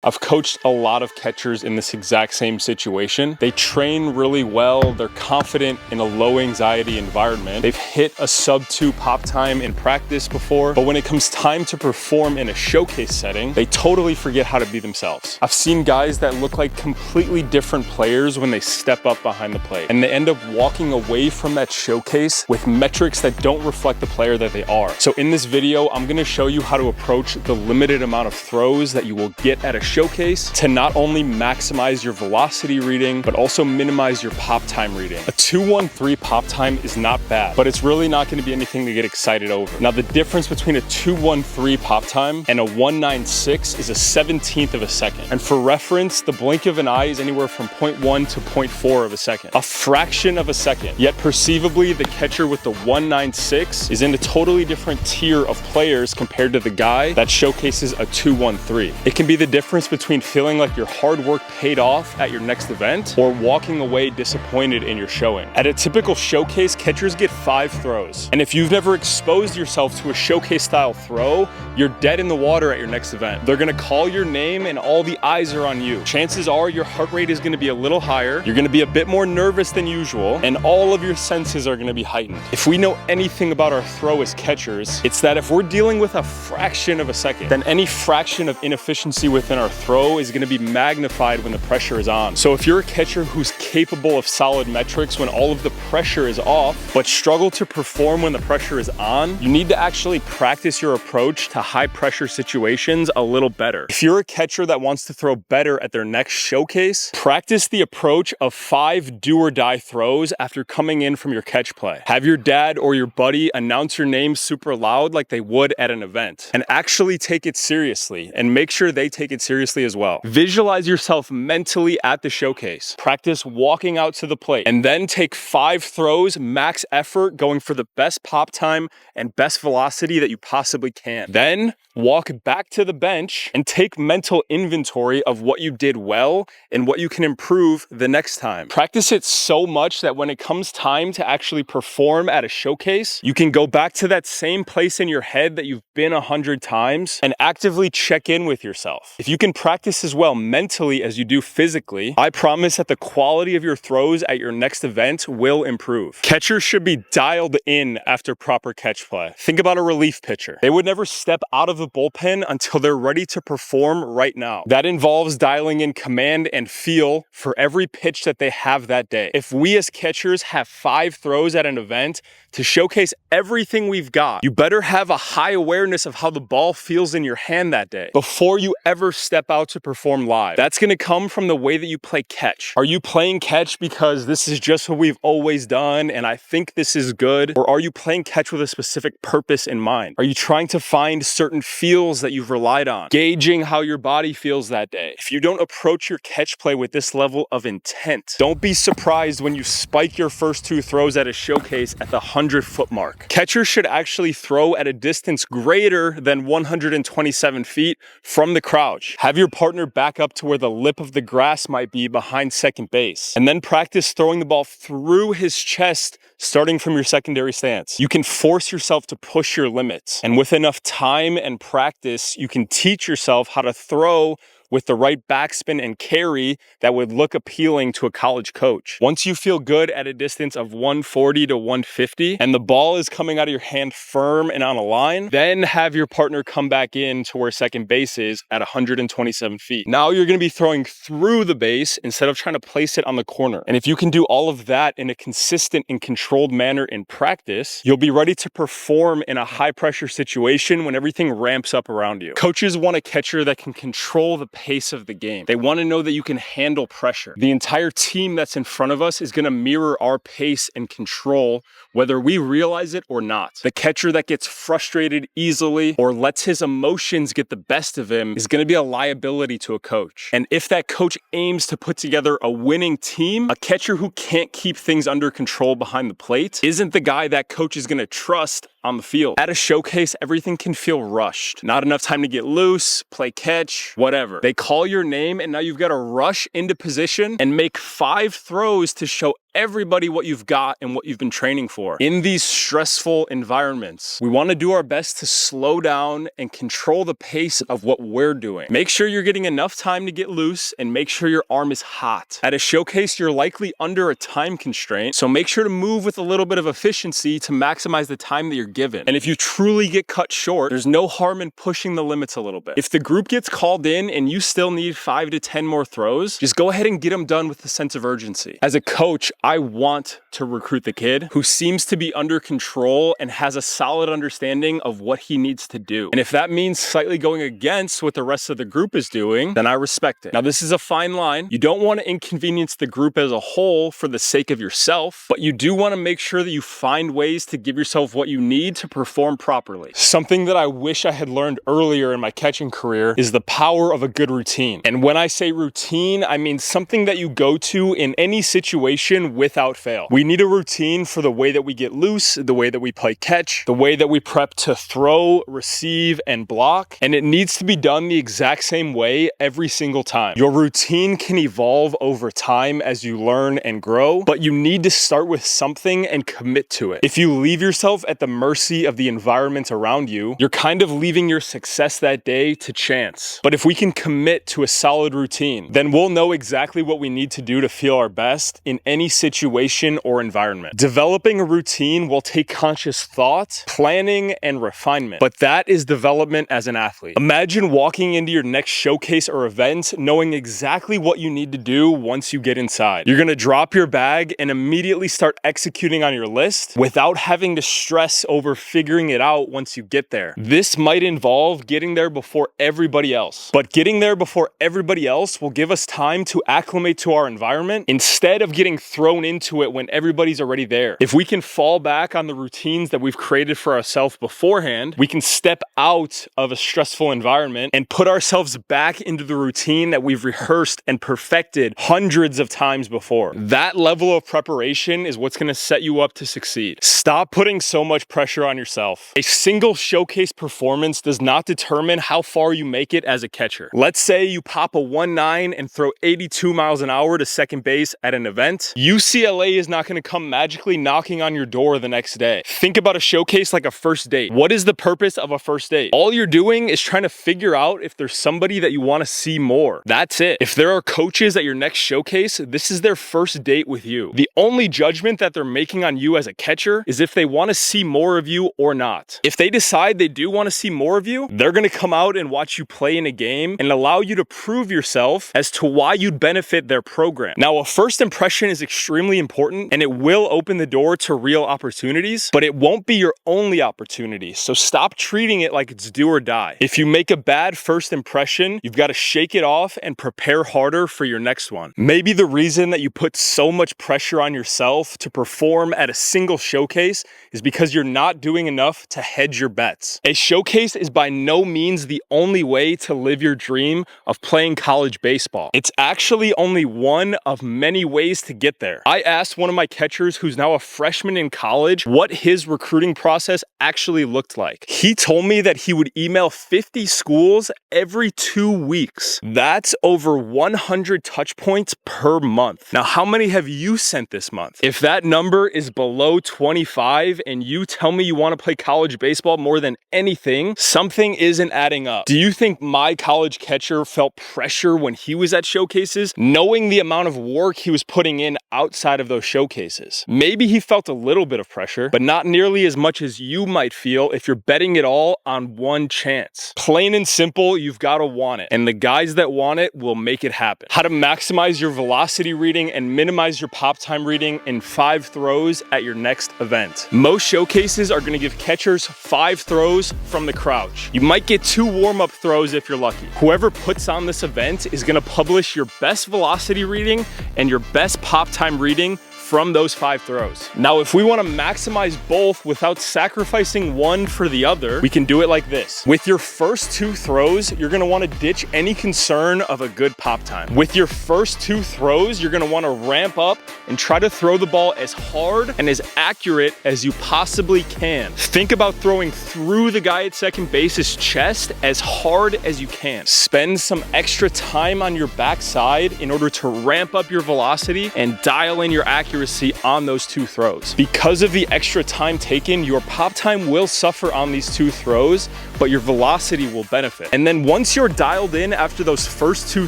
I've coached a lot of catchers in this exact same situation. They train really well, they're confident in a low anxiety environment. They've hit a sub-2 pop time in practice before, but when it comes time to perform in a showcase setting, they totally forget how to be themselves. I've seen guys that look like completely different players when they step up behind the plate, and they end up walking away from that showcase with metrics that don't reflect the player that they are. So in this video, I'm gonna show you how to approach the limited amount of throws that you will get at a showcase to not only maximize your velocity reading, but also minimize your pop time reading. A 213 pop time is not bad, but it's really not gonna be anything to get excited over. Now, the difference between a 213 pop time and a 196 is a 17th of a second. And for reference, the blink of an eye is anywhere from 0.1 to 0.4 of a second. A fraction of a second. Yet perceivably, the catcher with the 196 is in a totally different tier of players compared to the guy that showcases a 213. It can be the difference between feeling like your hard work paid off at your next event or walking away disappointed in your showing. At a typical showcase, catchers get 5 throws. And if you've never exposed yourself to a showcase style throw, you're dead in the water at your next event. They're gonna call your name and all the eyes are on you. Chances are your heart rate is gonna be a little higher, you're gonna be a bit more nervous than usual, and all of your senses are gonna be heightened. If we know anything about our throw as catchers, it's that if we're dealing with a fraction of a second, then any fraction of inefficiency within our throw is going to be magnified when the pressure is on. So if you're a catcher who's capable of solid metrics when all of the pressure is off, but struggle to perform when the pressure is on, you need to actually practice your approach to high pressure situations a little better. If you're a catcher that wants to throw better at their next showcase, practice the approach of 5 do or die throws after coming in from your catch play. Have your dad or your buddy announce your name super loud like they would at an event, and actually take it seriously and make sure they take it seriously as well. Visualize yourself mentally at the showcase. Practice walking out to the plate and then take 5 throws, max effort, going for the best pop time and best velocity that you possibly can. Then walk back to the bench and take mental inventory of what you did well and what you can improve the next time. Practice it so much that when it comes time to actually perform at a showcase, you can go back to that same place in your head that you've been 100 times and actively check in with yourself. If you can practice as well mentally as you do physically, I promise that the quality of your throws at your next event will improve. Catchers should be dialed in after proper catch play. Think about a relief pitcher. They would never step out of the bullpen until they're ready to perform right now. That involves dialing in command and feel for every pitch that they have that day. If we as catchers have 5 throws at an event to showcase everything we've got, you better have a high awareness of how the ball feels in your hand that day before you ever step out to perform live. That's gonna come from the way that you play catch. Are you playing catch because this is just what we've always done and I think this is good? Or are you playing catch with a specific purpose in mind? Are you trying to find certain feels that you've relied on? Gauging how your body feels that day. If you don't approach your catch play with this level of intent, don't be surprised when you spike your first 2 throws at a showcase at the 100-foot mark. Catchers should actually throw at a distance greater than 127 feet from the crouch. Have your partner back up to where the lip of the grass might be behind second base, and then practice throwing the ball through his chest starting from your secondary stance. You can force yourself to push your limits, and with enough time and practice, you can teach yourself how to throw with the right backspin and carry that would look appealing to a college coach. Once you feel good at a distance of 140 to 150 and the ball is coming out of your hand firm and on a line, then have your partner come back in to where second base is at 127 feet. Now you're gonna be throwing through the base instead of trying to place it on the corner. And if you can do all of that in a consistent and controlled manner in practice, you'll be ready to perform in a high pressure situation when everything ramps up around you. Coaches want a catcher that can control the pace of the game. They want to know that you can handle pressure. The entire team that's in front of us is going to mirror our pace and control, whether we realize it or not. The catcher that gets frustrated easily or lets his emotions get the best of him is going to be a liability to a coach. And if that coach aims to put together a winning team, a catcher who can't keep things under control behind the plate isn't the guy that coach is going to trust on the field. At a showcase, everything can feel rushed. Not enough time to get loose, play catch, whatever. They call your name and now you've got to rush into position and make 5 throws to show everybody what you've got and what you've been training for. In these stressful environments, we want to do our best to slow down and control the pace of what we're doing. Make sure you're getting enough time to get loose and make sure your arm is hot. At a showcase, you're likely under a time constraint, so make sure to move with a little bit of efficiency to maximize the time that you're given. And if you truly get cut short, there's no harm in pushing the limits a little bit. If the group gets called in and you still need 5 to 10 more throws, just go ahead and get them done with a sense of urgency. As a coach, I want to recruit the kid who seems to be under control and has a solid understanding of what he needs to do. And if that means slightly going against what the rest of the group is doing, then I respect it. Now, this is a fine line. You don't want to inconvenience the group as a whole for the sake of yourself, but you do want to make sure that you find ways to give yourself what you need to perform properly. Something that I wish I had learned earlier in my catching career is the power of a good routine. And when I say routine, I mean something that you go to in any situation without fail. We need a routine for the way that we get loose, the way that we play catch, the way that we prep to throw, receive, and block. And it needs to be done the exact same way every single time. Your routine can evolve over time as you learn and grow, but you need to start with something and commit to it. If you leave yourself at the mercy of the environment around you, you're kind of leaving your success that day to chance. But if we can commit to a solid routine, then we'll know exactly what we need to do to feel our best in any situation or environment. Developing a routine will take conscious thought, planning, and refinement, but that is development as an athlete. Imagine walking into your next showcase or event knowing exactly what you need to do once you get inside. You're gonna drop your bag and immediately start executing on your list without having to stress over figuring it out once you get there. This might involve getting there before everybody else, but getting there before everybody else will give us time to acclimate to our environment instead of getting thrown into it when everybody's already there. If we can fall back on the routines that we've created for ourselves beforehand, we can step out of a stressful environment and put ourselves back into the routine that we've rehearsed and perfected hundreds of times before. That level of preparation is what's going to set you up to succeed. Stop putting so much pressure on yourself. A single showcase performance does not determine how far you make it as a catcher. Let's say you pop a 1.9 and throw 82 miles an hour to second base at an event. UCLA is not going to come magically knocking on your door the next day. Think about a showcase like a first date. What is the purpose of a first date? All you're doing is trying to figure out if there's somebody that you want to see more. That's it. If there are coaches at your next showcase, this is their first date with you. The only judgment that they're making on you as a catcher is if they want to see more of you or not. If they decide they do want to see more of you, they're going to come out and watch you play in a game and allow you to prove yourself as to why you'd benefit their program. Now, a first impression is extremely important and it will open the door to real opportunities, but it won't be your only opportunity. So stop treating it like it's do or die. If you make a bad first impression, you've got to shake it off and prepare harder for your next one. Maybe the reason that you put so much pressure on yourself to perform at a single showcase is because you're not doing enough to hedge your bets. A showcase is by no means the only way to live your dream of playing college baseball. It's actually only one of many ways to get there. I asked one of my catchers who's now a freshman in college what his recruiting process actually looked like. He told me that he would email 50 schools every 2 weeks. That's over 100 touch points per month. Now, how many have you sent this month? If that number is below 25 and you tell me you want to play college baseball more than anything, something isn't adding up. Do you think my college catcher felt pressure when he was at showcases, knowing the amount of work he was putting in outside of those showcases? Maybe he felt a little bit of pressure, but not nearly as much as you might feel if you're betting it all on one chance. Plain and simple, you've got to want it, and the guys that want it will make it happen. How to maximize your velocity reading and minimize your pop time reading in 5 throws at your next event. Most showcases are going to give catchers 5 throws from the crouch. You might get 2 warm-up throws if you're lucky. Whoever puts on this event is going to publish your best velocity reading and your best pop time reading from those 5 throws. Now, if we want to maximize both without sacrificing one for the other, we can do it like this. With your first 2 throws, you're going to want to ditch any concern of a good pop time. With your first 2 throws, you're going to want to ramp up and try to throw the ball as hard and as accurate as you possibly can. Think about throwing through the guy at second base's chest as hard as you can. Spend some extra time on your backside in order to ramp up your velocity and dial in your accuracy accuracy on those 2 throws. Because of the extra time taken, your pop time will suffer on these 2 throws, but your velocity will benefit. And then once you're dialed in after those first 2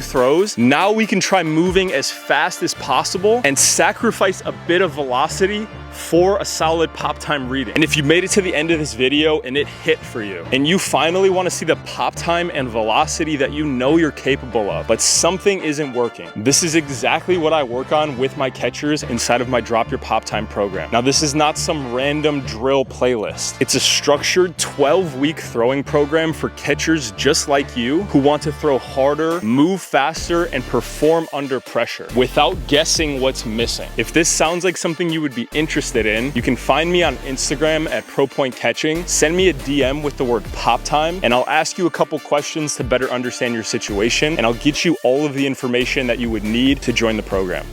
throws, now we can try moving as fast as possible and sacrifice a bit of velocity for a solid pop time reading. And if you made it to the end of this video and it hit for you, and you finally want to see the pop time and velocity that you know you're capable of, but something isn't working, this is exactly what I work on with my catchers inside of my Drop Your Pop Time program. Now, this is not some random drill playlist. It's a structured 12-week throwing program for catchers just like you who want to throw harder, move faster, and perform under pressure without guessing what's missing. If this sounds like something you would be interested in, you can find me on Instagram at ProPointCatching. Send me a DM with the word pop time, and I'll ask you a couple questions to better understand your situation, and I'll get you all of the information that you would need to join the program.